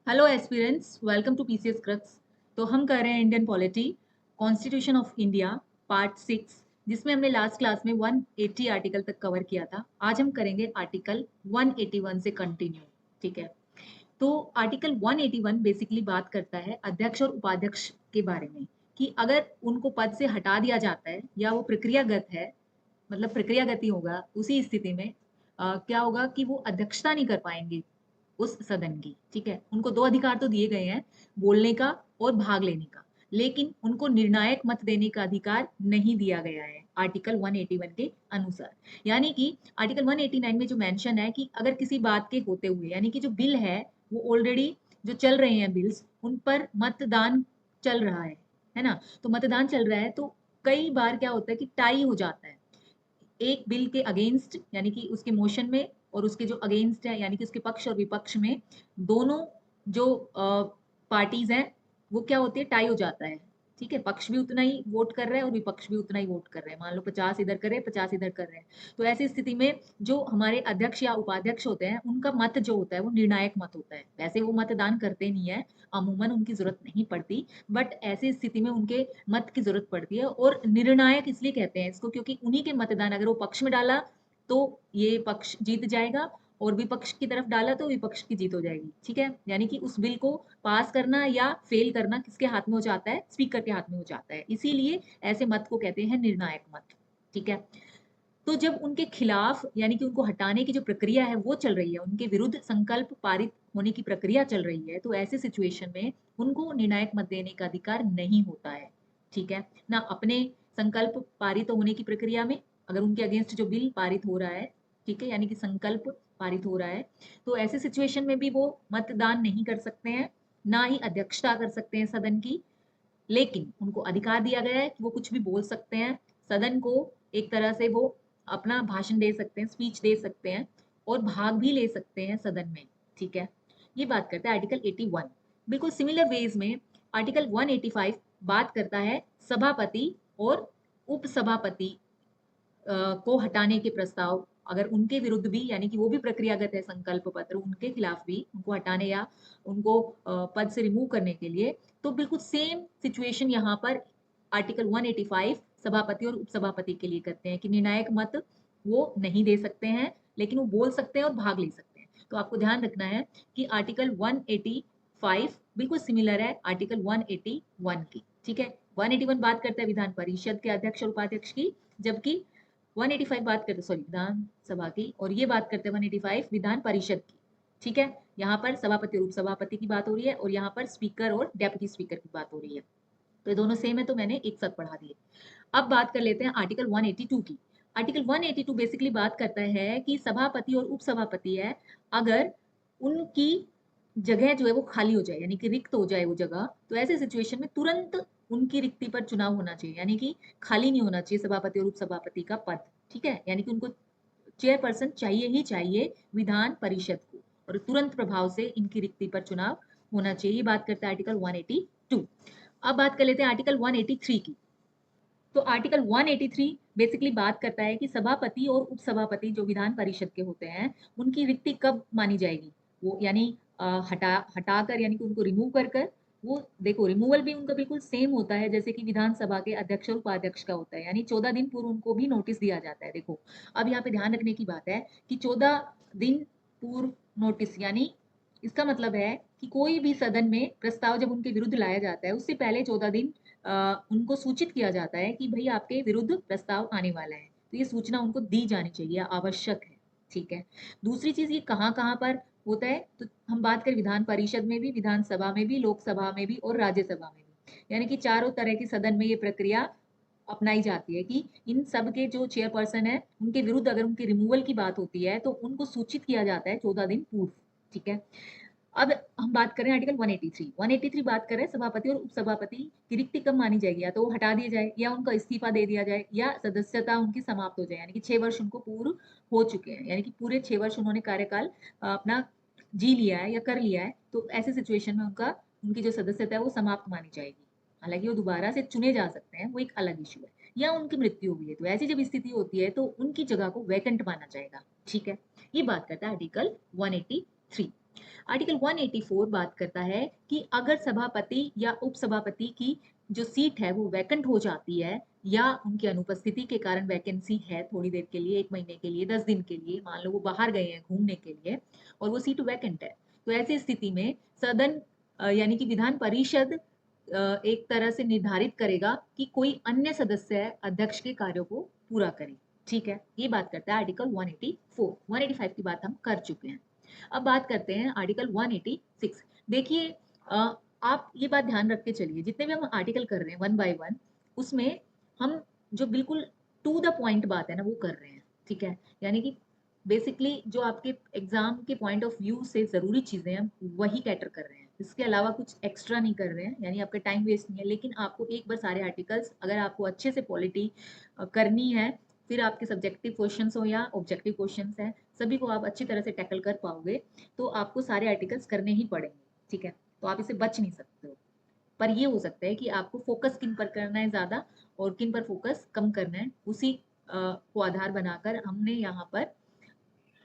Hello aspirants, welcome to PCS crux. तो हम कर रहे हैं Indian polity, constitution of India, part 6, जिसमें हमने लास्ट क्लास में 180 आर्टिकल तक कवर किया था। आज हम करेंगे आर्टिकल 181 से कंटिन्यू। ठीक है। तो आर्टिकल 181 बेसिकली बात करता है अध्यक्ष और उपाध्यक्ष के बारे में, कि अगर उनको पद से हटा दिया जाता है या वो प्रक्रियागत है, मतलब प्रक्रियागति होगा, उसी स्थिति में क्या होगा कि वो अध्यक्षता नहीं कर पाएंगे उस सदन की। ठीक है। उनको दो अधिकार तो दिए गए हैं, बोलने का और भाग लेने का, लेकिन उनको निर्णायक मत देने का अधिकार नहीं दिया गया है आर्टिकल 181 के अनुसार। यानी कि आर्टिकल 189 में जो मेंशन है कि अगर किसी बात के होते हुए, यानी कि जो बिल है वो ऑलरेडी जो चल रहे हैं बिल्स, उन पर मतदान चल रहा है ना। तो मतदान चल रहा है तो कई बार क्या होता है कि टाई हो जाता है एक बिल के अगेंस्ट, यानी कि उसके मोशन में, और उसके जो अगेंस्ट है यानी कि उसके पक्ष और विपक्ष में, दोनों जो पार्टीज हैं वो क्या होती है, टाई हो जाता है। ठीक है। पक्ष भी उतना ही वोट कर रहा है और विपक्ष भी उतना ही वोट कर रहे हैं। मान लो 50 इधर कर रहे हैं, 50 इधर कर रहे हैं। तो ऐसी स्थिति में जो हमारे अध्यक्ष या उपाध्यक्ष होते हैं उनका मत जो होता है वो निर्णायक मत होता है। वैसे वो मतदान करते नहीं है, अमूमन उनकी जरूरत नहीं पड़ती, बट ऐसी स्थिति में उनके मत की जरूरत पड़ती है। और निर्णायक इसलिए कहते हैं इसको क्योंकि उन्हीं के मतदान, अगर वो पक्ष में डाला तो ये पक्ष जीत जाएगा, और विपक्ष की तरफ डाला तो विपक्ष की जीत हो जाएगी। ठीक है। यानी कि उस बिल को पास करना या फेल करना किसके हाथ में हो जाता है, स्पीकर के हाथ में हो जाता है। इसीलिए ऐसे मत को कहते हैं निर्णायक मत। ठीक है। तो जब उनके खिलाफ, यानी कि उनको हटाने की जो प्रक्रिया है वो चल रही है, उनके विरुद्ध संकल्प पारित होने की प्रक्रिया चल रही है, तो ऐसे सिचुएशन में उनको निर्णायक मत देने का अधिकार नहीं होता है। ठीक है ना। अपने संकल्प पारित होने की प्रक्रिया में अगर उनके अगेंस्ट जो बिल पारित हो रहा है, ठीक है, यानी कि संकल्प पारित हो रहा है, तो ऐसे सिचुएशन में भी वो मतदान नहीं कर सकते हैं, ना ही अध्यक्षता कर सकते हैं सदन की। लेकिन उनको अधिकार दिया गया है कि वो कुछ भी बोल सकते हैं, सदन को एक तरह से वो अपना भाषण दे सकते हैं, स्पीच दे सकते हैं, और भाग भी ले सकते हैं सदन में। ठीक है। ये बात करता है आर्टिकल 81। बिल्कुल सिमिलर वेज में आर्टिकल 185 बात करता है सभापति और उपसभापति को हटाने के प्रस्ताव, अगर उनके विरुद्ध भी, यानी कि वो भी प्रक्रियागत है संकल्प पत्र, उनके खिलाफ भी उनको हटाने या उनको पद से रिमूव करने के लिए, तो बिल्कुल सेम सिचुएशन यहाँ पर आर्टिकल 185 सभापति और उपसभापति के लिए करते हैं कि निर्णायक मत वो नहीं दे सकते हैं, लेकिन वो बोल सकते हैं और भाग ले सकते हैं। तो आपको ध्यान रखना है कि आर्टिकल 185 बिल्कुल सिमिलर है आर्टिकल 181 की। ठीक है। 181 बात करता है विधान परिषद के अध्यक्ष और उपाध्यक्ष की, जबकि 185 बात करते, सॉरी, विधानसभा की, और ये बात करते हैं 185 विधान परिषद की। ठीक है। यहाँ पर सभापति और उपसभापति की बात हो रही है, और यहाँ पर स्पीकर और डेप्यूटी स्पीकर की बात हो रही है। तो ये दोनों सेम है, तो मैंने एक साथ पढ़ा दिए। अब बात कर लेते हैं आर्टिकल 182 की। आर्टिकल 182 बेसिकली बात करता है कि सभापति और उपसभापति है, अगर उनकी जगह जो है वो खाली हो जाए, यानी कि रिक्त हो जाए वो जगह, तो ऐसे सिचुएशन में तुरंत उनकी रिक्ति पर चुनाव होना चाहिए, यानी कि खाली नहीं होना चाहिए सभापति और उपसभापति का पद। ठीक है। यानी कि उनको चेयरपर्सन चाहिए ही चाहिए विधान परिषद को, और तुरंत प्रभाव से इनकी रिक्ति पर चुनाव होना चाहिए। ये बात करता है आर्टिकल 182। अब बात कर लेते हैं आर्टिकल 183 की। तो आर्टिकल 183 बेसिकली बात करता है कि सभापति और उपसभापति जो विधान परिषद के होते हैं, उनकी रिक्ति कब मानी जाएगी। वो यानी हटाकर, यानी कि उनको रिमूव कर कर, वो देखो रिमूवल भी उनका बिल्कुल सेम होता है जैसे कि विधानसभा के अध्यक्ष और उपाध्यक्ष का होता है, यानी 14 दिन पूर्व उनको भी नोटिस दिया जाता है। देखो, अब यहाँ पे ध्यान रखने की बात है कि 14 दिन पूर्व नोटिस, यानी इसका मतलब है कि कोई भी सदन में प्रस्ताव जब उनके विरुद्ध लाया जाता है, उससे पहले 14 दिन उनको सूचित किया जाता है कि भाई आपके विरुद्ध प्रस्ताव आने वाला है। तो ये सूचना उनको दी जानी चाहिए, आवश्यक है। ठीक है। दूसरी चीज, ये कहाँ कहाँ पर होता है, तो हम बात करें विधान परिषद में भी, विधानसभा में भी, लोकसभा में भी और राज्यसभा में भी, यानी कि चारों तरह के सदन में ये प्रक्रिया अपनाई जाती है कि इन सब के जो चेयरपर्सन है उनके विरुद्ध अगर उनके रिमूवल की बात होती है तो उनको सूचित किया जाता है 14 दिन पूर्व। ठीक है। अब हम बात करें आर्टिकल 183। 183 बात करें सभापति और उपसभापति की रिक्ति कब मानी जाएगी, या तो वो हटा दिया जाए, या उनका इस्तीफा दे दिया जाए, या सदस्यता उनकी समाप्त हो जाए, यानी कि 6 वर्ष उनको पूर्ण हो चुके हैं, यानी कि पूरे 6 वर्ष उन्होंने कार्यकाल अपना जी लिया है या कर लिया है, तो ऐसे सिचुएशन में उनकी जो सदस्यता है वो समाप्त मानी जाएगी। हालांकि वो दोबारा से चुने जा सकते हैं, वो एक अलग इशू है, या उनकी मृत्यु हुई है, तो ऐसी जब स्थिति होती है तो उनकी जगह को वैकेंट माना जाएगा। ठीक है। ये बात करता है आर्टिकल 183। आर्टिकल 184 बात करता है कि अगर सभापति या उपसभापति की जो सीट है वो वैकेंट हो जाती है या उनकी अनुपस्थिति के कारण वैकेंसी है थोड़ी देर के लिए, 1 महीने के लिए, 10 दिन के लिए, मान लो वो बाहर गए हैं घूमने के लिए और वो सीट वैकेंट है, तो ऐसी स्थिति में सदन यानी कि विधान परिषद एक तरह से निर्धारित करेगा कि कोई अन्य सदस्य अध्यक्ष के कार्यों को पूरा करे। ठीक है, ये बात करता है आर्टिकल 184। 185 की बात हम कर चुके हैं। अब बात करते हैं आर्टिकल 186। देखिए आप ये बात ध्यान रख के चलिए, जितने भी हम आर्टिकल कर रहे हैं वन बाय वन, उसमें हम जो बिल्कुल टू द पॉइंट बात है ना वो कर रहे हैं। ठीक है, यानी कि बेसिकली जो आपके एग्जाम के पॉइंट ऑफ व्यू से जरूरी चीजें हैं वही कैटर कर रहे हैं, इसके अलावा कुछ एक्स्ट्रा नहीं कर रहे हैं, यानी आपका टाइम वेस्ट नहीं है। लेकिन आपको एक बार सारे आर्टिकल्स अगर आपको अच्छे से पॉलिटी करनी है, फिर आपके सब्जेक्टिव क्वेश्चंस हो या ऑब्जेक्टिव क्वेश्चंस हैं, सभी को आप अच्छी तरह से टैकल कर पाओगे, तो आपको सारे आर्टिकल्स करने ही पड़ेंगे। ठीक है, तो आप इसे बच नहीं सकते हो। पर ये हो सकता है कि आपको फोकस किन पर करना है ज्यादा और किन पर फोकस कम करना है, उसी को आधार बनाकर हमने यहाँ पर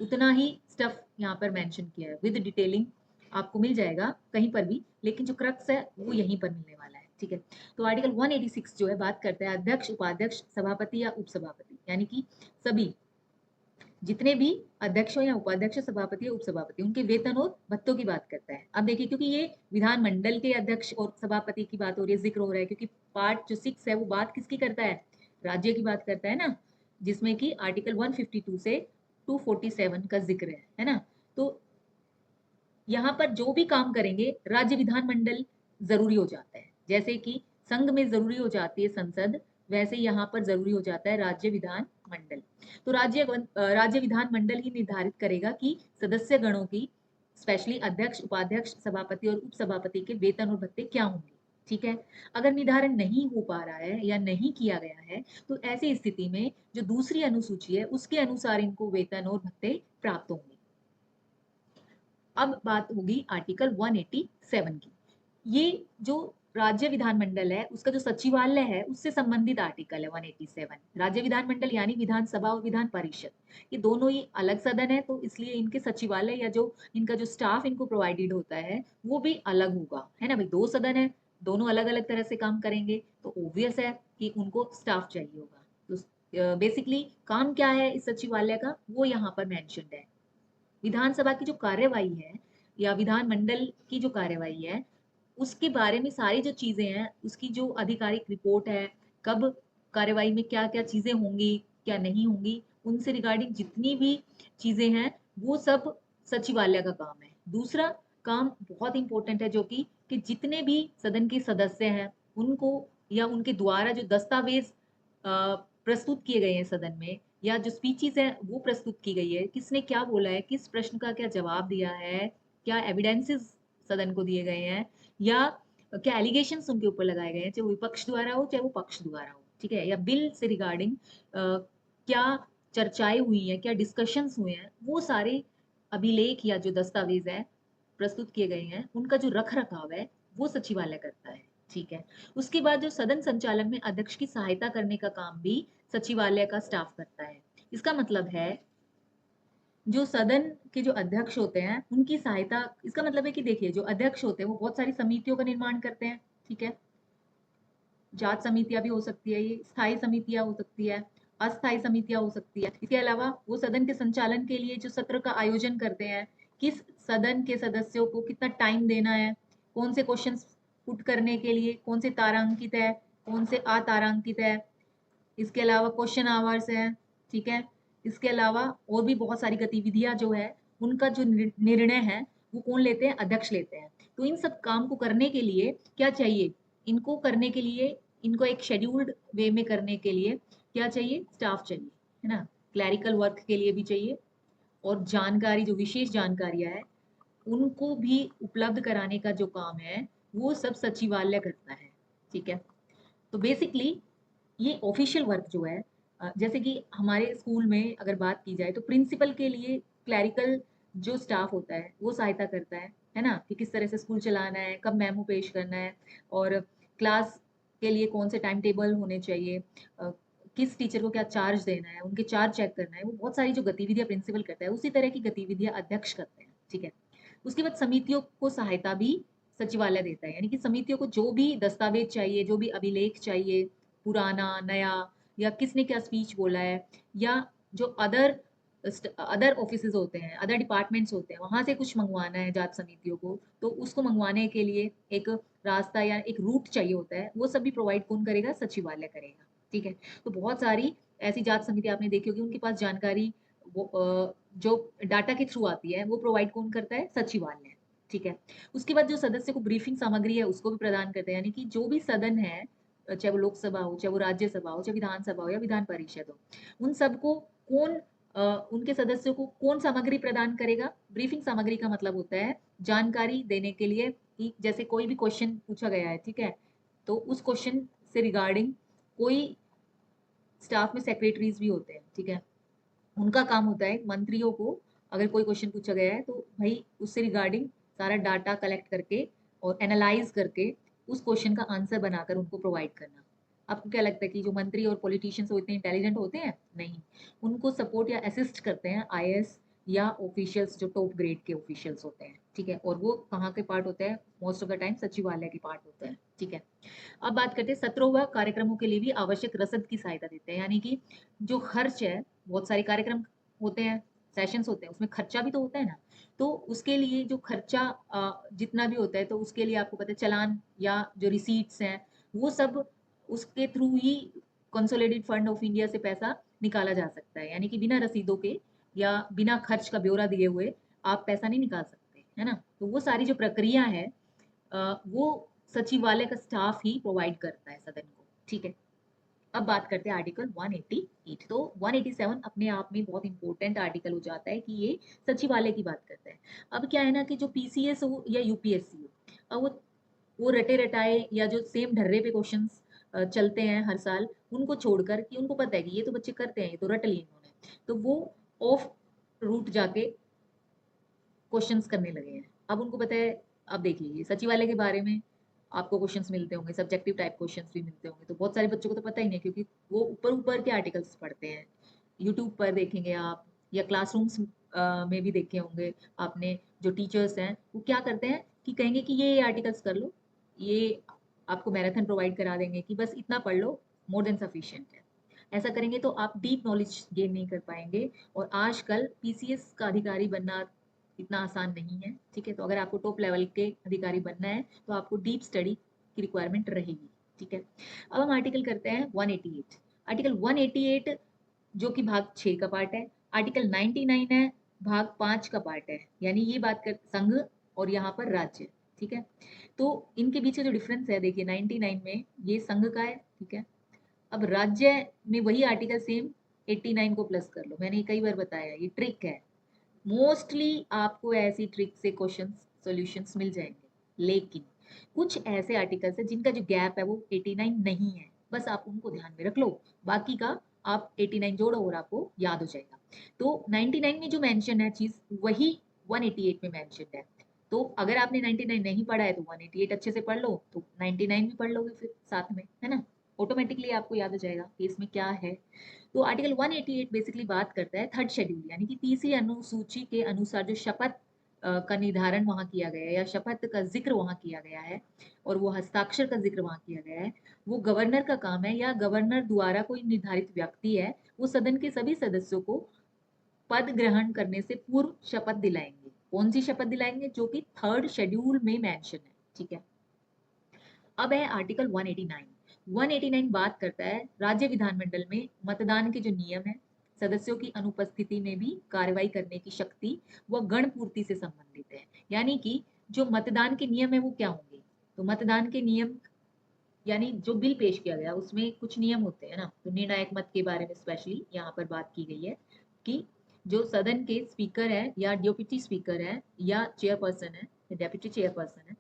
उतना ही स्टफ यहाँ पर मेंशन किया है विद डिटेलिंग। आपको मिल जाएगा कहीं पर भी, लेकिन जो क्रक्स है वो यहीं पर मिलने वाला है। ठीक है, तो आर्टिकल 186 जो है बात करता है अध्यक्ष, उपाध्यक्ष, सभापति या उपसभापति, यानी कि सभी जितने भी अध्यक्ष हो या उपाध्यक्ष, सभापति या उपसभापति, उनके वेतन और भत्तों की बात करता है। अब देखिए, क्योंकि ये विधानमंडल के अध्यक्ष और सभापति की बात हो रही है, जिक्र हो रहा है, क्योंकि पार्ट जो 6 है वो बात किसकी करता है, राज्य की बात करता है ना, जिसमें कि आर्टिकल 152 से 247 का जिक्र है ना। तो यहाँ पर जो भी काम करेंगे राज्य विधानमंडल जरूरी हो जाता है, जैसे कि संघ में जरूरी हो जाती है संसद, वैसे यहाँ पर जरूरी हो जाता है राज्य विधान मंडल। तो राज्य विधान मंडल ही निर्धारित करेगा कि सदस्य गणों की, स्पेशली अध्यक्ष, उपाध्यक्ष, सभापति और उपसभापति के वेतन और भत्ते क्या होंगे। ठीक है, अगर निर्धारण नहीं हो पा रहा है या नहीं किया गया है, तो ऐसी स्थिति में जो दूसरी अनुसूची है उसके अनुसार इनको वेतन और भत्ते प्राप्त होंगे। अब बात होगी आर्टिकल 187 की। ये जो राज्य विधानमंडल है उसका जो सचिवालय है उससे संबंधित आर्टिकल है 187। राज्य विधानमंडल यानी विधानसभा और विधान परिषद, ये दोनों ही अलग सदन है, तो इसलिए इनके सचिवालय या जो इनका जो स्टाफ इनको प्रोवाइडेड होता है वो भी अलग होगा, है ना भाई। दो सदन है, दोनों अलग अलग तरह से काम करेंगे, तो ऑब्वियस है कि उनको स्टाफ चाहिए होगा। तो बेसिकली काम क्या है इस सचिवालय का वो यहाँ पर मेंशन्ड है। विधानसभा की जो कार्यवाही है या विधानमंडल की जो कार्यवाही है उसके बारे में सारी जो चीजें हैं, उसकी जो आधिकारिक रिपोर्ट है, कब कार्यवाही में क्या क्या चीजें होंगी क्या नहीं होंगी, उनसे रिगार्डिंग जितनी भी चीजें हैं वो सब सचिवालय का काम है। दूसरा काम बहुत इंपॉर्टेंट है, जो कि जितने भी सदन के सदस्य हैं उनको या उनके द्वारा जो दस्तावेज प्रस्तुत किए गए हैं सदन में, या जो स्पीचेस है वो प्रस्तुत की गई है, किसने क्या बोला है, किस प्रश्न का क्या जवाब दिया है, क्या एविडेंसेस सदन को दिए गए हैं, या क्या एलिगेशंस उनके ऊपर लगाए गए हैं, चाहे वो विपक्ष द्वारा हो चाहे वो पक्ष द्वारा हो। ठीक है, या बिल से रिगार्डिंग क्या चर्चाएं हुई हैं, क्या डिस्कशंस हुए हैं, वो सारे अभिलेख या जो दस्तावेज है प्रस्तुत किए गए हैं उनका जो रख रखाव है वो सचिवालय करता है। ठीक है, उसके बाद जो सदन संचालन में अध्यक्ष की सहायता करने का काम भी सचिवालय का स्टाफ करता है। इसका मतलब है जो सदन के जो अध्यक्ष होते हैं उनकी सहायता, इसका मतलब है कि देखिए जो अध्यक्ष होते हैं वो बहुत सारी समितियों का निर्माण करते हैं। ठीक है, जांच समितियां भी हो सकती है, ये स्थायी समितियां हो सकती है, अस्थायी समितियां हो सकती है। इसके अलावा वो सदन के संचालन के लिए जो सत्र का आयोजन करते हैं, किस सदन के सदस्यों को कितना टाइम देना है, कौन से क्वेश्चन पुट करने के लिए कौन से तारांकित है, कौन से अतारांकित है, इसके अलावा क्वेश्चन आवर्स है। ठीक है, इसके अलावा और भी बहुत सारी गतिविधियां जो है उनका जो निर्णय है वो कौन लेते हैं, अध्यक्ष लेते हैं। तो इन सब काम को करने के लिए क्या चाहिए, इनको करने के लिए, इनको एक शेड्यूल्ड वे में करने के लिए क्या चाहिए, स्टाफ चाहिए, है ना। क्लैरिकल वर्क के लिए भी चाहिए, और जानकारी जो विशेष जानकारियां है उनको भी उपलब्ध कराने का जो काम है वो सब सचिवालय करता है। ठीक है, तो बेसिकली ये ऑफिशियल वर्क जो है, जैसे कि हमारे स्कूल में अगर बात की जाए तो प्रिंसिपल के लिए क्लैरिकल जो स्टाफ होता है वो सहायता करता है ना, कि किस तरह से स्कूल चलाना है, कब मेमो पेश करना है, और क्लास के लिए कौन से टाइम टेबल होने चाहिए, किस टीचर को क्या चार्ज देना है, उनके चार्ज चेक करना है, वो बहुत सारी जो गतिविधियां प्रिंसिपल करता है उसी तरह की गतिविधियां अध्यक्ष करते हैं। ठीक है, उसके बाद समितियों को सहायता भी सचिवालय देता है, यानी कि समितियों को जो भी दस्तावेज चाहिए, जो भी अभिलेख चाहिए, पुराना नया, या किसने क्या स्पीच बोला है, या जो अदर अदर ऑफिसेज होते हैं, अदर डिपार्टमेंट्स होते हैं, वहां से कुछ मंगवाना है जांच समितियों को, तो उसको मंगवाने के लिए एक रास्ता या एक रूट चाहिए होता है, वो सब भी प्रोवाइड कौन करेगा? सचिवालय करेगा। ठीक है। तो बहुत सारी ऐसी जांच समिति आपने देखी होगी, उनके पास जानकारी वो जो डाटा के थ्रू आती है वो प्रोवाइड कौन करता है? सचिवालय। ठीक है। उसके बाद जो सदस्य को ब्रीफिंग सामग्री है उसको भी प्रदान करते हैं, यानी कि जो भी सदन है, चाहे वो लोकसभा हो, चाहे वो राज्यसभा हो, चाहे विधानसभा हो या विधान परिषद हो, उन सबको कौन उनके सदस्यों को कौन सामग्री प्रदान करेगा? ब्रीफिंग सामग्री का मतलब होता है जानकारी देने के लिए कि जैसे कोई भी क्वेश्चन पूछा गया है, ठीक है, तो उस क्वेश्चन से रिगार्डिंग कोई स्टाफ में सेक्रेटरीज भी होते हैं, ठीक है, उनका काम होता है मंत्रियों को अगर कोई क्वेश्चन पूछा गया है तो भाई उससे रिगार्डिंग सारा डाटा कलेक्ट करके और एनालाइज करके उस क्वेश्चन का आंसर बनाकर उनको प्रोवाइड करना। आपको क्या लगता है कि जो मंत्री और पॉलिटिशियंस वो इतने इंटेलिजेंट होते हैं? नहीं, उनको सपोर्ट या असिस्ट करते हैं आईएएस या ऑफिशियल्स जो टॉप ग्रेड के ऑफिशियल्स होते हैं। ठीक है। और वो कहाँ के पार्ट होते हैं? मोस्ट ऑफ द टाइम सचिवालय के पार्ट होते हैं। ठीक है। अब बात करते हैं सत्रों व कार्यक्रमों के लिए भी आवश्यक रसद की सहायता देते हैं, यानी कि जो खर्च है, बहुत सारे कार्यक्रम होते हैं, सेशंस होते हैं, उसमें खर्चा भी तो होता है ना, तो उसके लिए जो खर्चा जितना भी होता है, तो उसके लिए आपको पता है चालान या जो रिसीट्स हैं वो सब उसके through he consolidated fund of India से पैसा निकाला जा सकता है, यानी कि बिना रसीदों के या बिना खर्च का ब्यौरा दिए हुए आप पैसा नहीं निकाल सकते, है ना। तो वो सारी जो प्रक्रिया है वो सचिवालय का स्टाफ ही प्रोवाइड करता है सदन को। ठीक है। अब बात करते हैं आर्टिकल 188। तो 187 अपने आप में बहुत इंपॉर्टेंट आर्टिकल हो जाता है कि ये सचिवालय की बात करता है। अब क्या है ना कि जो पीसीएस हो या यूपीएससी हो, अब वो रटे रटाए या जो सेम ढर्रे पे क्वेश्चंस चलते हैं हर साल, उनको छोड़कर कि उनको पता है कि ये तो बच्चे करते हैं, ये तो रट लिए इन्होंने, तो वो ऑफ रूट जाके क्वेश्चंस करने लगे हैं। अब उनको पता है, अब देखिए सचिवालय के बारे में आपको क्वेश्चंस मिलते होंगे, सब्जेक्टिव टाइप क्वेश्चंस भी मिलते होंगे, तो बहुत सारे बच्चों को तो पता ही नहीं, क्योंकि वो ऊपर ऊपर के आर्टिकल्स पढ़ते हैं। यूट्यूब पर देखेंगे आप, या क्लासरूम्स में भी देखे होंगे आपने, जो टीचर्स हैं वो क्या करते हैं कि कहेंगे कि ये आर्टिकल्स कर लो, ये आपको मैराथन प्रोवाइड करा देंगे कि बस इतना पढ़ लो, मोर देन सफिशिएंट है। ऐसा करेंगे तो आप डीप नॉलेज गेन नहीं कर पाएंगे। और आजकल पीसीएस का अधिकारी बनना इतना आसान नहीं है। ठीक है। तो अगर आपको टॉप लेवल के अधिकारी बनना है तो आपको डीप स्टडी की रिक्वायरमेंट रहेगी। ठीक है। अब हम आर्टिकल करते हैं 188। आर्टिकल 188 जो कि भाग 6 का पार्ट है, आर्टिकल 99 है भाग 5 का पार्ट है, यानी ये बात कर संघ और यहाँ पर राज्य। ठीक है। तो इनके बीच जो डिफरेंस है देखिए, 99 में ये संघ का है, ठीक है। अब राज्य में वही आर्टिकल सेम 89 को प्लस कर लो, मैंने कई बार बताया, ये ट्रिक है। मोस्टली आपको ऐसी ट्रिक से क्वेश्चन सॉल्यूशंस मिल जाएंगे, लेकिन कुछ ऐसे आर्टिकल्स हैं जिनका जो गैप है वो 89 नहीं है, बस आप उनको ध्यान में रख लो, बाकी का आप 89 जोड़ो और आपको याद हो जाएगा। तो 99 में जो मेंशन है चीज वही 188 में मेंशन है। तो अगर आपने 99 नहीं पढ़ा है तो 188 अच्छे से पढ़ लो, तो 99 भी पढ़ लोगे फिर साथ में, है ना, ऑटोमेटिकली आपको याद हो जाएगा कि इसमें क्या है। तो आर्टिकल 188 बेसिकली बात करता है थर्ड शेड्यूल, यानी कि तीसरी अनुसूची के अनुसार जो शपथ का निर्धारण वहां किया गया है या शपथ का जिक्र वहां किया गया है और वो हस्ताक्षर का जिक्र वहां किया गया है, वो गवर्नर का काम है या गवर्नर द्वारा कोई निर्धारित व्यक्ति है, वो सदन के सभी सदस्यों को पद ग्रहण करने से पूर्व शपथ दिलाएंगे। कौन सी शपथ दिलाएंगे? जो कि थर्ड शेड्यूल में मेंशन है। ठीक है। अब है आर्टिकल 189। 189 बात करता है राज्य विधानमंडल में मतदान के जो नियम है, सदस्यों की अनुपस्थिति में भी कार्रवाई करने की शक्ति व गण पूर्ति से संबंधित है, यानी कि जो मतदान के नियम है वो क्या होंगे? तो मतदान के नियम यानी जो बिल पेश किया गया उसमें कुछ नियम होते हैं ना, तो निर्णायक मत के बारे में स्पेशली यहाँ पर बात की गई है कि जो सदन के स्पीकर है या डिप्टी स्पीकर है या चेयरपर्सन है या डेप्यूटी चेयरपर्सन है,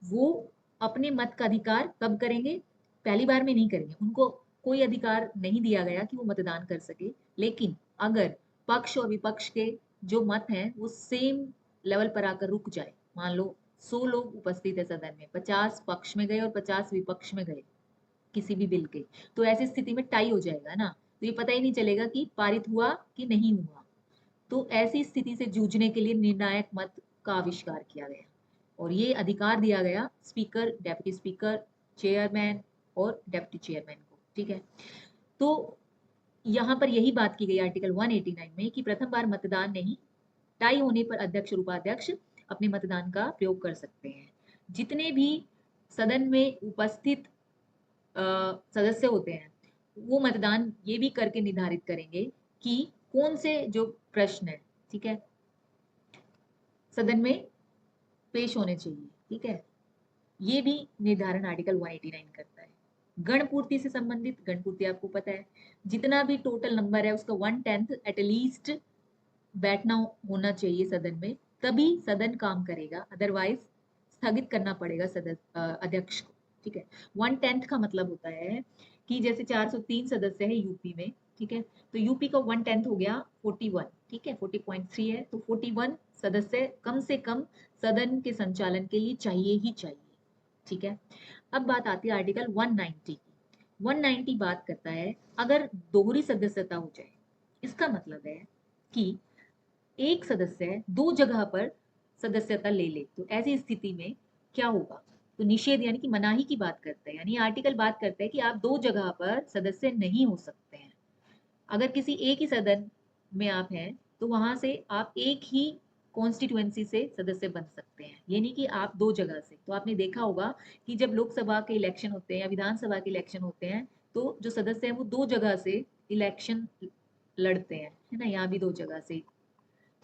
वो अपने मत का अधिकार कब करेंगे? पहली बार में नहीं करेंगे, उनको कोई अधिकार नहीं दिया गया कि वो मतदान कर सके, लेकिन अगर पक्ष और विपक्ष के जो मत हैं वो सेम लेवल पर आकर रुक जाए, मान लो 100 लोग उपस्थित है सदन में, 50 पक्ष में गए और 50 विपक्ष में गए किसी भी बिल के, तो ऐसी स्थिति में टाई हो जाएगा ना, तो ये पता ही नहीं चलेगा कि पारित हुआ कि नहीं हुआ। तो ऐसी स्थिति से जूझने के लिए निर्णायक मत का आविष्कार किया गया और ये अधिकार दिया गया स्पीकर, डेप्यूटी स्पीकर, चेयरमैन और डेप्यूटी चेयरमैन को। ठीक है, तो यहाँ पर यही बात की गई आर्टिकल 189 में कि प्रथम बार मतदान नहीं, टाई होने पर अध्यक्ष और उपाध्यक्ष अपने मतदान का प्रयोग कर सकते हैं। जितने भी सदन में उपस्थित सदस्य होते हैं वो मतदान ये भी करके निर्धारित करेंगे कि कौन से जो प्रश्न है, ठीक है, सदन में पेश होने चाहिए। ठीक है, ये भी निर्धारण आर्टिकल 189 करता है। गणपूर्ति से संबंधित, गणपूर्ति आपको पता है, जितना भी टोटल नंबर है उसका 1/10 एटलीस्ट बैठना होना चाहिए सदन में, तभी सदन काम करेगा, अदरवाइज स्थगित करना पड़ेगा अध्यक्ष को। ठीक है, 1/10 का मतलब होता है कि जैसे 403 सदस्य है यूपी में, ठीक है, तो यूपी का 1/10 हो गया 41, ठीक है, 40.3 है, तो 41 सदस्य कम से कम सदन के संचालन के लिए चाहिए ही चाहिए। ठीक है, अब बात आती है आर्टिकल 190 की। 190 बात करता है अगर दोहरी सदस्यता हो जाए, इसका मतलब है कि एक सदस्य दो जगह पर सदस्यता ले ले, तो ऐसी स्थिति में क्या होगा, तो निषेध यानी कि मनाही की बात करता है, यानी आर्टिकल बात करता है कि आप दो जगह पर सदस्य नहीं हो सकते हैं। अगर किसी एक ही सदन में आप हैं तो वहां से आप एक ही कॉन्स्टिट्यूएंसी से सदस्य बन सकते हैं, ये नहीं कि आप दो जगह से। तो आपने देखा होगा कि जब लोकसभा के इलेक्शन होते हैं या विधानसभा के इलेक्शन होते हैं तो जो सदस्य हैं वो दो जगह से इलेक्शन लड़ते हैं, है ना, यहाँ भी दो जगह से।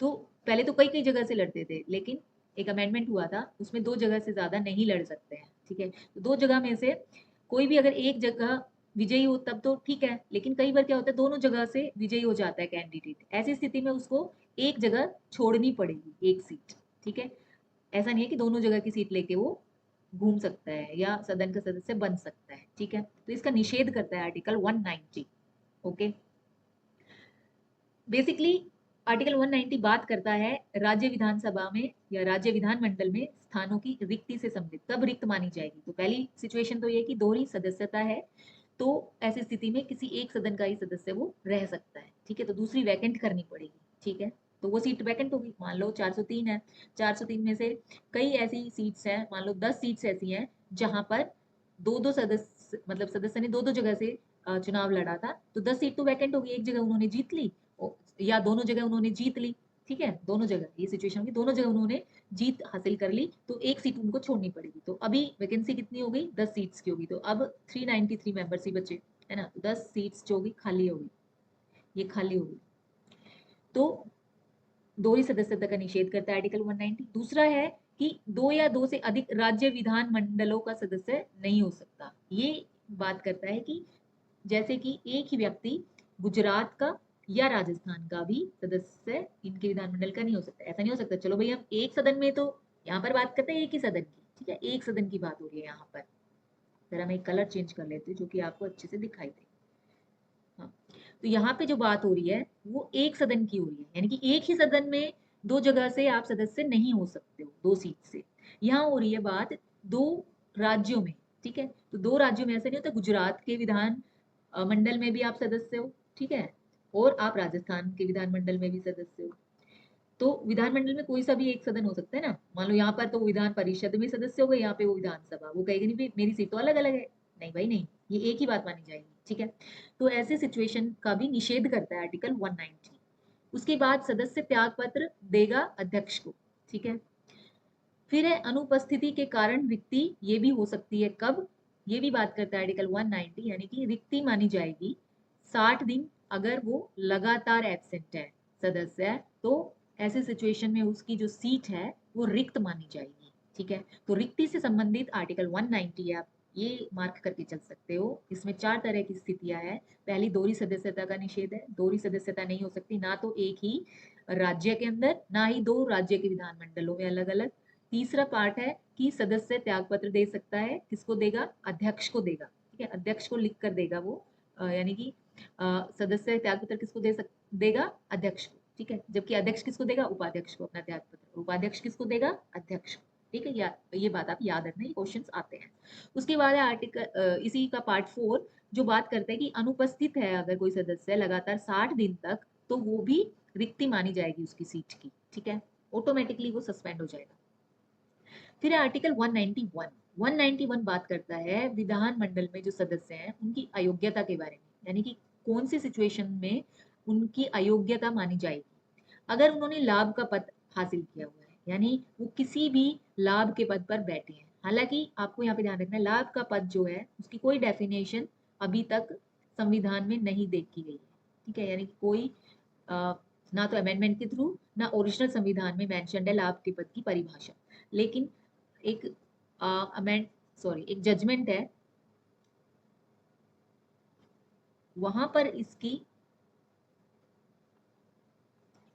तो पहले तो कई कई जगह से लड़ते थे, लेकिन एक अमेंडमेंट हुआ था उसमें दो जगह से ज्यादा नहीं लड़ सकते हैं। ठीक है, तो दो जगह में से कोई भी अगर एक जगह विजयी हो तब तो ठीक है, लेकिन कई बार क्या होता है दोनों जगह से विजयी हो जाता है कैंडिडेट, ऐसी स्थिति में उसको एक जगह छोड़नी पड़ेगी, एक सीट। ठीक है, ऐसा नहीं है कि दोनों जगह की सीट लेके वो घूम सकता है या सदन का सदस्य बन सकता है। ठीक है, तो इसका निषेध करता है आर्टिकल 190। ओके, बेसिकली आर्टिकल 190 बात करता है राज्य विधानसभा में या राज्य विधानमंडल में स्थानों की रिक्ति से संबंधित, कब रिक्त मानी जाएगी। तो पहली सिचुएशन तो ये कि दोहरी सदस्यता है, तो ऐसी स्थिति में किसी एक सदन का ही सदस्य वो रह सकता है। ठीक है, तो दूसरी वैकेंट करनी पड़ेगी। ठीक है, तो वो सीट वैकेंट होगी, मान लो 403 है, 403 में से कई ऐसी सीट्स हैं, मान लो 10 सीट्स ऐसी हैं जहां पर दो दो सदस्य, मतलब सदस्य ने दो दो जगह से चुनाव लड़ा था, तो 10 सीट तो वैकेंट होगी, एक जगह उन्होंने जीत ली या दोनों जगह उन्होंने जीत ली। ठीक है, दोनों जगह ये सिचुएशन होगी, दोनों जगह उन्होंने जीत हासिल कर ली, तो एक सीट उनको छोड़नी पड़ेगी। तो अभी वैकेंसी कितनी हो गई, 10 सीट्स की होगी, तो अब 393 मेंबर्स ही बचे, है ना, तो 10 सीट्स जो होगी खाली होगी, ये खाली होगी। तो दोहरी सदस्यता का निषेध करता है आर्टिकल 190। दूसरा है कि दो या दो से अधिक राज्य विधान मंडलों का सदस्य नहीं हो सकता। ये बात करता है कि जैसे कि एक ही व्यक्ति गुजरात का या राजस्थान का भी सदस्य इनके विधानमंडल का नहीं हो सकता। ऐसा नहीं हो सकता, चलो भाई हम एक सदन में, तो यहाँ पर बात करते हैं एक ही सदन की। ठीक है, एक सदन की बात हो रही है यहाँ पर। जरा मैं कलर चेंज कर लेती हूँ जो कि आपको अच्छे से दिखाई दे। हाँ, तो यहाँ पे जो बात हो रही है वो एक सदन की हो रही है, यानी कि एक ही सदन में दो जगह से आप सदस्य नहीं हो सकते हो, दो सीट से। यहाँ हो रही है बात दो राज्यों में। ठीक है, तो दो राज्यों में ऐसा नहीं होता, गुजरात के विधान मंडल में भी आप सदस्य हो, ठीक है, और आप राजस्थान के विधानमंडल में भी सदस्य हो। तो विधानमंडल में कोई सा भी एक सदन हो सकता है ना, मान लो यहाँ पर तो वो विधान परिषद में सदस्य हो गए, यहाँ पे वो विधानसभा, वो कहेगी नहीं भाई मेरी सीट तो अलग अलग है, नहीं भाई नहीं, ये एक ही बात मानी जाएगी। ठीक है, तो ऐसे सिचुएशन का भी निषेध करता है आर्टिकल 190। उसके बाद सदस्य त्याग पत्र देगा अध्यक्ष को। ठीक है, फिर है अनुपस्थिति के कारण रिक्ति, ये भी हो सकती है, कब, ये भी बात करता है आर्टिकल 190, यानी कि रिक्ति मानी जाएगी 60 दिन अगर वो लगातार एब्सेंट है सदस्य, तो ऐसे सिचुएशन में उसकी जो सीट है वो रिक्त मानी जाएगी। ठीक है, तो रिक्ति से संबंधित आर्टिकल 190 आप ये मार्क करके चल सकते हो। इसमें चार तरह की स्थितियां हैं। पहली दोहरी सदस्यता का निषेध है, दोहरी सदस्यता नहीं हो सकती ना तो एक ही राज्य के अंदर, ना ही दो राज्य के विधानमंडलों में अलग अलग। तीसरा पार्ट है कि सदस्य त्याग पत्र दे सकता है, किसको देगा, अध्यक्ष को देगा। ठीक है, अध्यक्ष को लिख कर देगा वो, यानी कि सदस्य त्याग पत्र किसको देगा, अध्यक्ष को। ठीक है, जबकि अध्यक्ष किसको देगा, उपाध्यक्ष को अपना त्याग पत्र, उपाध्यक्ष किसको देगा, अध्यक्ष को। ठीक है, ये बात आप याद रखना, ये क्वेश्चंस आते हैं। उसके बाद है आर्टिकल इसी का पार्ट 4 जो बात करता है कि अनुपस्थित है अगर कोई सदस्य लगातार 60 दिन तक, तो वो भी रिक्ति मानी जाएगी उसकी सीट की। ठीक है, ऑटोमेटिकली वो सस्पेंड हो जाएगा। फिर है आर्टिकल 191। 191 बात करता है विधानमंडल में जो सदस्य हैं उनकी अयोग्यता के बारे में, यानी कि कौन सी सिचुएशन में उनकी अयोग्यता मानी जाएगी। अगर उन्होंने लाभ का पद हासिल किया हुआ है, यानी वो किसी भी लाभ के पद पर बैठे हैं। हालांकि आपको यहाँ पे ध्यान रखना है, लाभ का पद जो है उसकी कोई डेफिनेशन अभी तक संविधान में नहीं देखी गई है, ठीक है। यानी कि कोई ना तो अमेंडमेंट के थ्रू ना ओरिजिनल संविधान में मेंशन्ड है लाभ के पद की परिभाषा। लेकिन एक अमेंड एक जजमेंट है, वहां पर इसकी,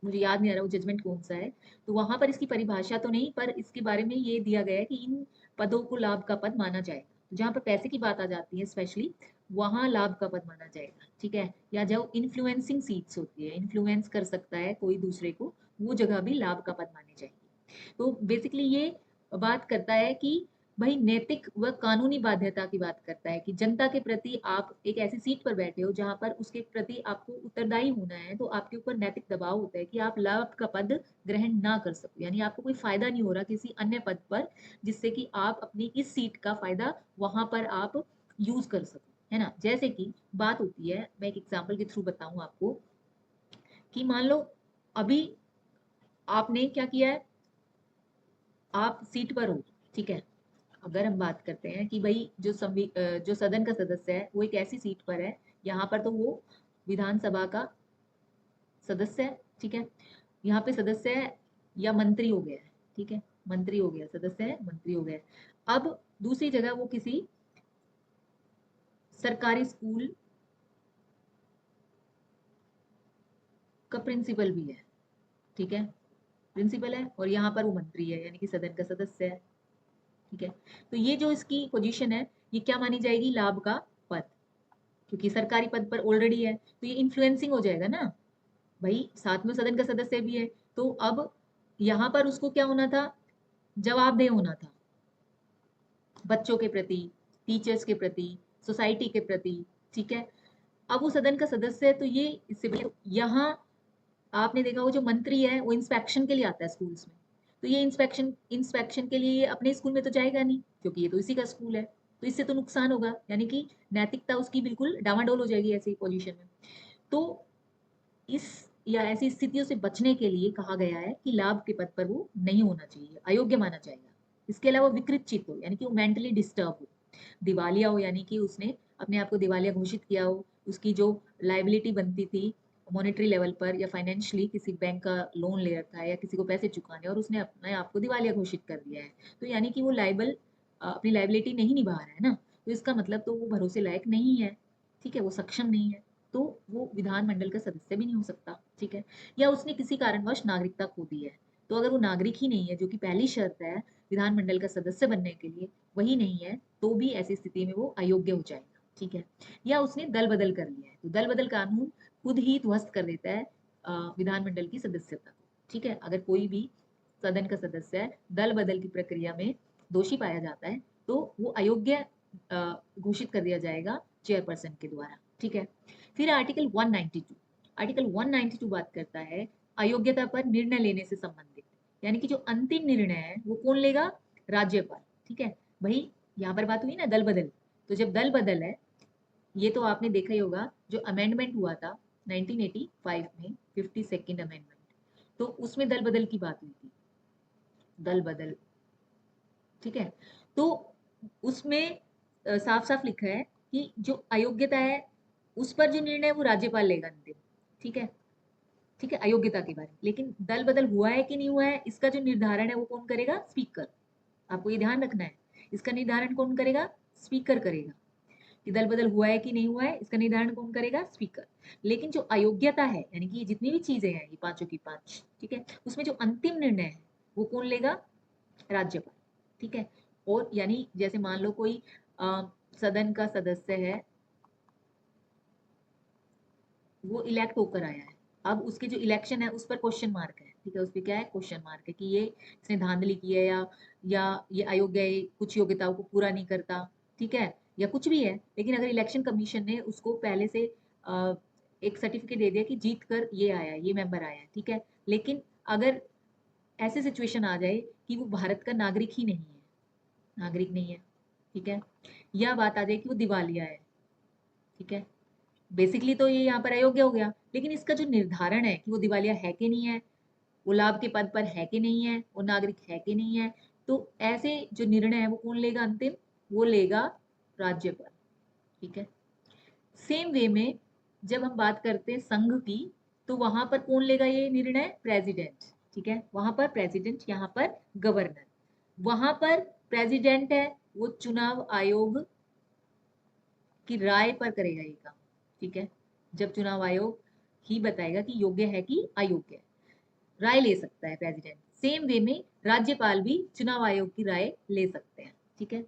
मुझे याद नहीं आ रहा वो जजमेंट कौन सा है, तो वहां पर इसकी परिभाषा तो नहीं, पर इसके बारे में ये दिया गया है कि इन पदों को लाभ का पद माना जाएगा। जहां पर पैसे की बात आ जाती है स्पेशली, वहां लाभ का पद माना जाएगा, ठीक है। या जो इन्फ्लुएंसिंग सीट्स होती है, इन्फ्लुएंस कर सकता है कोई दूसरे को, वो जगह भी लाभ का पद मानी जाएगी। तो बेसिकली ये बात करता है कि भाई नैतिक व कानूनी बाध्यता की बात करता है कि जनता के प्रति आप एक ऐसी सीट पर बैठे हो जहां पर उसके प्रति आपको उत्तरदायी होना है, तो आपके ऊपर नैतिक दबाव होता है कि आप लाभ का पद ग्रहण ना कर सको, यानी आपको कोई फायदा नहीं हो रहा किसी अन्य पद पर जिससे कि आप अपनी इस सीट का फायदा वहां पर आप यूज कर सको, है ना। जैसे कि बात होती है, मैं एक एग्जाम्पल के थ्रू बताऊं आपको, कि मान लो अभी आपने क्या किया है, आप सीट पर हो, ठीक है। अगर हम बात करते हैं कि भाई जो सदन का सदस्य है वो एक ऐसी सीट पर है, यहाँ पर तो वो विधानसभा का सदस्य है, ठीक है। यहाँ पे सदस्य है या मंत्री हो गया है, ठीक है, मंत्री हो गया, सदस्य है मंत्री हो गया। अब दूसरी जगह वो किसी सरकारी स्कूल का प्रिंसिपल भी है, ठीक है, प्रिंसिपल है, और यहाँ पर वो मंत्री है यानी कि सदन का सदस्य है, ठीक है। तो ये जो इसकी पोजीशन है ये क्या मानी जाएगी, लाभ का पद, क्योंकि सरकारी पद पर ऑलरेडी है, तो ये इन्फ्लुएंसिंग हो जाएगा ना, भाई साथ में सदन का सदस्य भी है। तो अब यहाँ पर उसको क्या होना था, जवाबदेह होना था बच्चों के प्रति, टीचर्स के प्रति, सोसाइटी के प्रति, ठीक है। अब वो सदन का सदस्य है, तो ये इससे यहाँ आपने देखा वो जो मंत्री है वो इंस्पेक्शन के लिए आता है स्कूल्स में, तो ये इंस्पेक्शन इंस्पेक्शन के लिए ये अपने स्कूल में तो जाएगा नहीं, क्योंकि ये तो इसी का स्कूल है, तो इससे तो नुकसान होगा, यानी कि नैतिकता उसकी बिल्कुल डामाडोल हो जाएगी ऐसी पोजीशन में। तो इस या ऐसी स्थितियों से बचने के लिए कहा गया है कि लाभ के पद पर वो नहीं होना चाहिए, अयोग्य माना जाएगा। इसके अलावा विकृत चित्त हो, यानी कि वो मेंटली डिस्टर्ब हो, दिवालिया हो, यानी कि उसने अपने आप को दिवालिया घोषित किया हो, उसकी जो लाइबिलिटी बनती थी मॉनेटरी लेवल पर या फाइनेंशियली किसी बैंक का लोन ले रखा है या किसी को पैसे चुकाने, और उसने अपने आप को दिवालिया घोषित कर दिया है, तो यानी कि वो लाइबल अपनी लाइबिलिटी नहीं निभा रहा है ना, तो इसका मतलब तो वो भरोसे लायक नहीं है, ठीक है, वो सक्षम नहीं है, तो वो विधानमंडल का सदस्य भी नहीं हो सकता, ठीक है। या उसने किसी कारणवश नागरिकता खो दी है, तो अगर वो नागरिक ही नहीं है, जो कि पहली शर्त है विधानमंडल का सदस्य बनने के लिए, वही नहीं है, तो भी ऐसी स्थिति में वो अयोग्य हो जाएगा, ठीक है। या उसने दल बदल कर लिया है, तो दल बदल कानून खुद ही ध्वस्त कर देता है विधानमंडल की सदस्यता को, ठीक है। अगर कोई भी सदन का सदस्य दल बदल की प्रक्रिया में दोषी पाया जाता है, तो वो अयोग्य घोषित कर दिया जाएगा चेयरपर्सन के द्वारा, ठीक है। फिर आर्टिकल 192। आर्टिकल 192 बात करता है अयोग्यता पर निर्णय लेने से संबंधित, यानी कि जो अंतिम निर्णय है वो कौन लेगा, राज्यपाल, ठीक है। भाई यहाँ पर बात हुई ना दल बदल, तो जब दल बदल है, ये तो आपने देखा ही होगा, जो अमेंडमेंट हुआ था 1985 में, 52nd अमेंडमेंट, तो उसमें दल बदल की बात हुई थी, दल बदल, ठीक है। तो उसमें साफ साफ लिखा है कि जो अयोग्यता है उस पर जो निर्णय वो राज्यपाल लेगा अंतिम, ठीक है, ठीक है, अयोग्यता के बारे में। लेकिन दल बदल हुआ है कि नहीं हुआ है इसका जो निर्धारण है वो कौन करेगा, स्पीकर। आपको ये ध्यान रखना है, इसका निर्धारण कौन करेगा, स्पीकर करेगा, कि दल बदल हुआ है कि नहीं हुआ है इसका निर्धारण कौन करेगा, स्पीकर। लेकिन जो अयोग्यता है, यानी कि ये जितनी भी चीजें हैं, ये पांचों की पांच, ठीक है, उसमें जो अंतिम निर्णय है वो कौन लेगा, राज्यपाल, ठीक है। और यानी जैसे मान लो कोई सदन का सदस्य है, वो इलेक्ट होकर आया है, अब उसके जो इलेक्शन है उस पर क्वेश्चन मार्क है, ठीक है, उस पर क्या है, क्वेश्चन मार्क है कि ये इसने धांधली की है या ये अयोग्य है, कुछ योग्यताओं को पूरा नहीं करता, ठीक है, या कुछ भी है। लेकिन अगर इलेक्शन कमीशन ने उसको पहले से एक सर्टिफिकेट दे दिया कि जीत कर ये आया, ये मेंबर आया है, ठीक है, लेकिन अगर ऐसी सिचुएशन आ जाए कि वो भारत का नागरिक ही नहीं है, नागरिक नहीं है, ठीक है, या बात आ जाए कि वो दिवालिया है, ठीक है, बेसिकली तो ये यहाँ पर अयोग्य हो गया, लेकिन इसका जो निर्धारण है कि वो दिवालिया है कि नहीं है, वो लाभ के पद पर है कि नहीं है, वो नागरिक है कि नहीं है, तो ऐसे जो निर्णय है वो कौन लेगा अंतिम, वो लेगा राज्यपाल, ठीक है। सेम वे में जब हम बात करते हैं संघ की, तो वहां पर कौन लेगा ये निर्णय, प्रेसिडेंट, ठीक है, वहां पर प्रेसिडेंट, यहाँ पर गवर्नर। वहां पर प्रेसिडेंट है वो चुनाव आयोग की राय पर करेगा ये काम, ठीक है, जब चुनाव आयोग ही बताएगा कि योग्य है कि अयोग्य है, राय ले सकता है प्रेसिडेंट। सेम वे में राज्यपाल भी चुनाव आयोग की राय ले सकते हैं, ठीक है।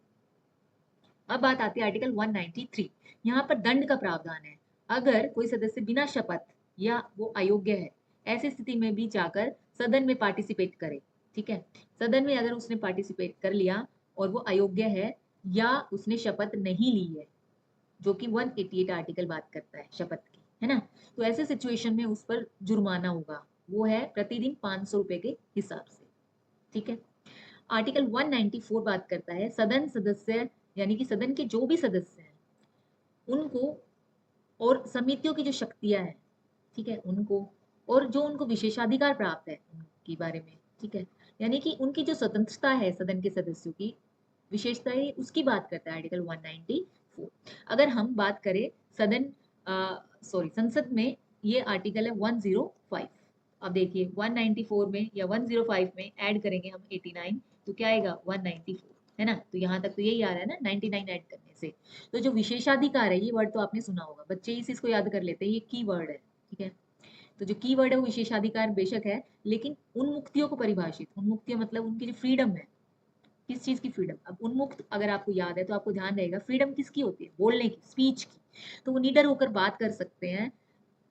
अब बात आती है आर्टिकल 193। यहाँ पर दंड का प्रावधान है। अगर कोई सदस्य बिना शपथ या वो अयोग्य है, ऐसी स्थिति में भी जाकर सदन में पार्टिसिपेट करे, ठीक है, सदन में अगर उसने पार्टिसिपेट कर लिया और वो अयोग्य है या उसने शपथ नहीं ली है, जो कि 188 आर्टिकल बात करता है शपथ की, है ना, तो ऐसे सिचुएशन में उस पर जुर्माना होगा, वो है प्रतिदिन 500 रुपए के हिसाब से, ठीक है। आर्टिकल 194 बात करता है सदन सदस्य, यानी कि सदन के जो भी सदस्य हैं उनको, और समितियों की जो शक्तियां हैं, ठीक है, उनको, और जो उनको विशेषाधिकार प्राप्त है उनके बारे में, ठीक है, यानी कि उनकी जो स्वतंत्रता है सदन के सदस्यों की विशेषता है, उसकी बात करता है आर्टिकल 194। अगर हम बात करें सदन, सॉरी, संसद में, ये आर्टिकल है 105। अब देखिए 194 में या 105 में ऐड करेंगे हम 89, तो क्या आएगा 194, है ना, तो यहाँ तक तो यही आ रहा है ना 99 ऐड करने से। तो जो विशेषाधिकार है, ये वर्ड तो आपने सुना होगा, बच्चे इस इसको याद कर लेते हैं, ये की वर्ड है, ठीक है। तो जो की वर्ड है वो विशेषाधिकार बेशक है, लेकिन उन मुक्तियों को परिभाषित, उन मुक्तियों मतलब उनकी जो फ्रीडम है, किस चीज की फ्रीडम, अब उन्मुक्त अगर आपको याद है तो आपको ध्यान रहेगा फ्रीडम किसकी होती है, बोलने की, स्पीच की, तो वो निडर होकर बात कर सकते हैं।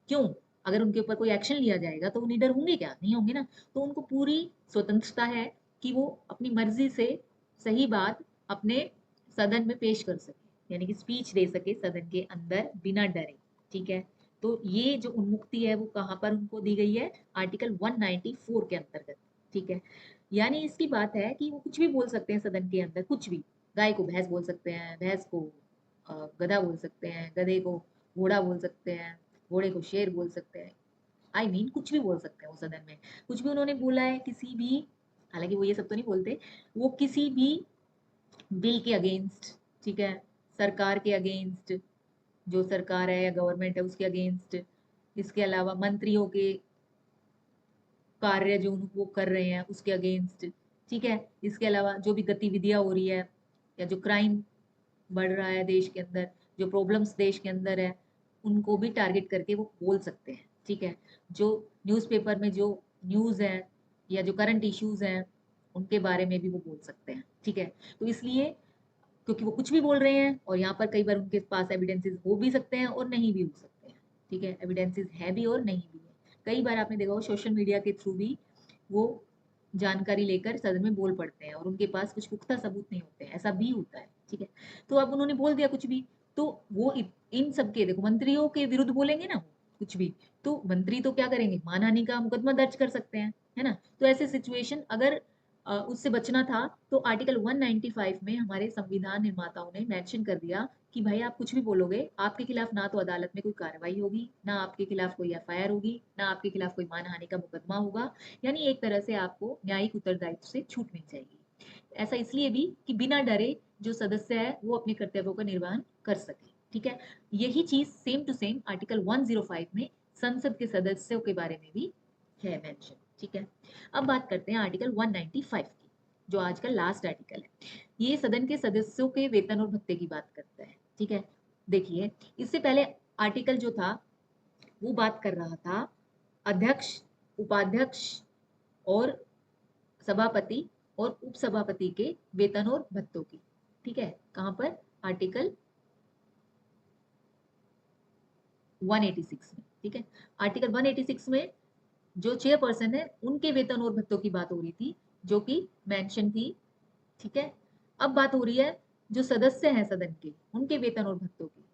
क्यों, अगर उनके ऊपर कोई एक्शन लिया जाएगा तो वो निडर होंगे क्या, नहीं होंगे ना, तो उनको पूरी स्वतंत्रता है कि वो अपनी मर्जी से सही बात अपने सदन में पेश कर सके, यानी कि स्पीच दे सके सदन के अंदर बिना डरे, ठीक है। तो ये जो उन्मुक्ति है वो कहाँ पर उनको दी गई है, आर्टिकल 194 के अंतर्गत, ठीक है। यानी इसकी बात है कि वो कुछ भी बोल सकते हैं सदन के अंदर, कुछ भी, गाय को भैंस बोल सकते हैं, भैंस को गधा बोल सकते हैं, गधे को घोड़ा बोल सकते हैं, घोड़े को शेर बोल सकते हैं, कुछ भी बोल सकते हैं वो सदन में, कुछ भी उन्होंने बोला है किसी भी, हालांकि वो ये सब तो नहीं बोलते, वो किसी भी बिल के अगेंस्ट, ठीक है, सरकार के अगेंस्ट, जो सरकार है या गवर्नमेंट है उसके अगेंस्ट, इसके अलावा मंत्रियों के कार्य जो वो कर रहे हैं उसके अगेंस्ट, ठीक है, इसके अलावा जो भी गतिविधियां हो रही है या जो क्राइम बढ़ रहा है देश के अंदर, जो प्रॉब्लम्स देश के अंदर है, उनको भी टारगेट करके वो बोल सकते हैं, ठीक है। जो न्यूज़पेपर में जो न्यूज़ है या जो करंट इश्यूज हैं उनके बारे में भी वो बोल सकते हैं, ठीक है। तो इसलिए क्योंकि वो कुछ भी बोल रहे हैं और यहाँ पर कई बार उनके पास एविडेंसेस हो भी सकते हैं और नहीं भी हो सकते हैं, ठीक है, एविडेंसेस है भी और नहीं भी है। कई बार आपने देखा हो सोशल मीडिया के थ्रू भी वो जानकारी लेकर सदन में बोल पड़ते हैं और उनके पास कुछ पुख्ता सबूत नहीं होते हैं, ऐसा भी होता है, ठीक है। तो अब उन्होंने बोल दिया कुछ भी, तो वो इन सब के, देखो मंत्रियों के विरुद्ध बोलेंगे ना कुछ भी, तो मंत्री तो क्या करेंगे, मानहानि का मुकदमा दर्ज कर सकते हैं, है ना। तो ऐसे सिचुएशन अगर उससे बचना था, तो आर्टिकल 195 में हमारे संविधान निर्माताओं ने मेंशन कर दिया कि भाई आप कुछ भी बोलोगे, आपके खिलाफ ना तो अदालत में कोई कार्रवाई होगी, ना आपके खिलाफ कोई एफआईआर होगी, ना आपके खिलाफ कोई मानहानि का मुकदमा होगा, यानी एक तरह से आपको न्यायिक उत्तरदायित्व से छूट मिल जाएगी। ऐसा इसलिए भी कि बिना डरे जो सदस्य है वो अपने कर्तव्यों का निर्वहन कर सके, ठीक है। यही चीज सेम टू सेम आर्टिकल 105 में संसद के सदस्यों के बारे में भी है मेंशन, ठीक है। अब बात करते हैं आर्टिकल 195 की, जो आज का लास्ट आर्टिकल है। ये सदन के सदस्यों के वेतन और भत्ते की बात करता है, ठीक है। देखिए इससे पहले आर्टिकल जो था वो बात कर रहा था अध्यक्ष, उपाध्यक्ष और सभापति और उपसभापति के वेतन और भत्तों की, ठीक है, कहां पर, आर्टिकल 186 में, ठीक है। आर्टिकल 186 में जो चेयरपर्सन है उनके वेतन और भत्तों की बात हो रही थी, जो कि मेंशन थी, ठीक है। अब बात हो रही है जो सदस्य हैं सदन के उनके वेतन और भत्तों की,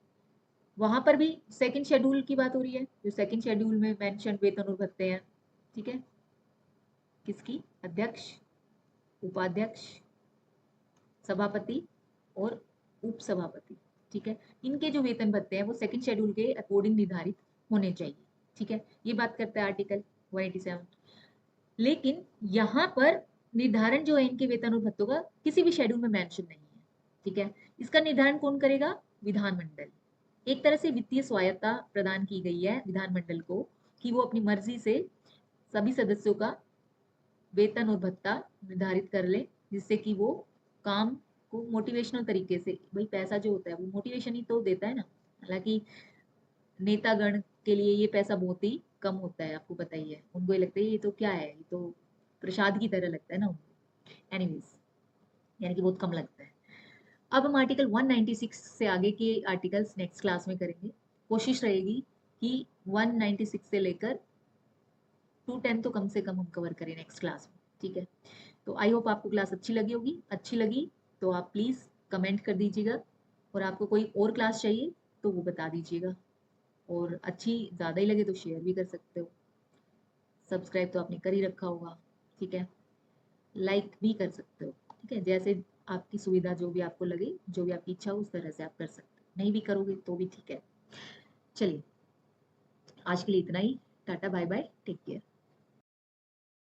वहां पर भी सेकंड शेड्यूल की बात हो रही है, जो सेकंड शेड्यूल में मेंशन वेतन और भत्ते हैं, ठीक है। किसकी? अध्यक्ष, उपाध्यक्ष, सभापति और उपसभापति। ठीक है, इनके जो वेतन भत्ते हैं वो सेकंड शेड्यूल के अकॉर्डिंग निर्धारित होने चाहिए। ठीक है, ये बात करता है आर्टिकल 187। लेकिन यहाँ पर निर्धारण जो है इनके वेतन और भत्तों का किसी भी शेड्यूल में मेंशन नहीं है। ठीक है, इसका निर्धारण कौन करेगा? विधानमंडल। एक तरह से वित्तीय स्वायत्ता प्रदान की गई है विधानमंडल को कि वो अपनी मर्जी से सभी सदस्यों का वेतन और भत्ता निर्धारित कर ले, जिससे कि वो काम को मोटिवेशनल तरीके से, भाई पैसा जो होता है वो मोटिवेशन ही तो देता है ना। हालांकि नेतागण के लिए ये पैसा बहुत ही कम होता है, आपको पता ही है, उनको ये लगता है ये तो क्या है, ये तो प्रसाद की तरह लगता है ना उनको। एनीवेज, यानी कि बहुत कम लगता है। अब हम आर्टिकल 196 से आगे के आर्टिकल्स नेक्स्ट क्लास में करेंगे। कोशिश रहेगी कि 196 से लेकर 210 तो कम से कम हम कवर करें नेक्स्ट क्लास में। ठीक है, तो आई होप आपको क्लास अच्छी लगी होगी। अच्छी लगी तो आप प्लीज़ कमेंट कर दीजिएगा, और आपको कोई और क्लास चाहिए तो वो बता दीजिएगा, और अच्छी ज़्यादा ही लगे तो शेयर भी कर सकते हो। सब्सक्राइब तो आपने कर ही रखा होगा। ठीक है, लाइक भी कर सकते हो। ठीक है, जैसे आपकी सुविधा, जो भी आपको लगे, जो भी आपकी इच्छा हो उस तरह से आप कर सकते हो। नहीं भी करोगे तो भी ठीक है। चलिए, आज के लिए इतना ही। Tata, bye bye, take care.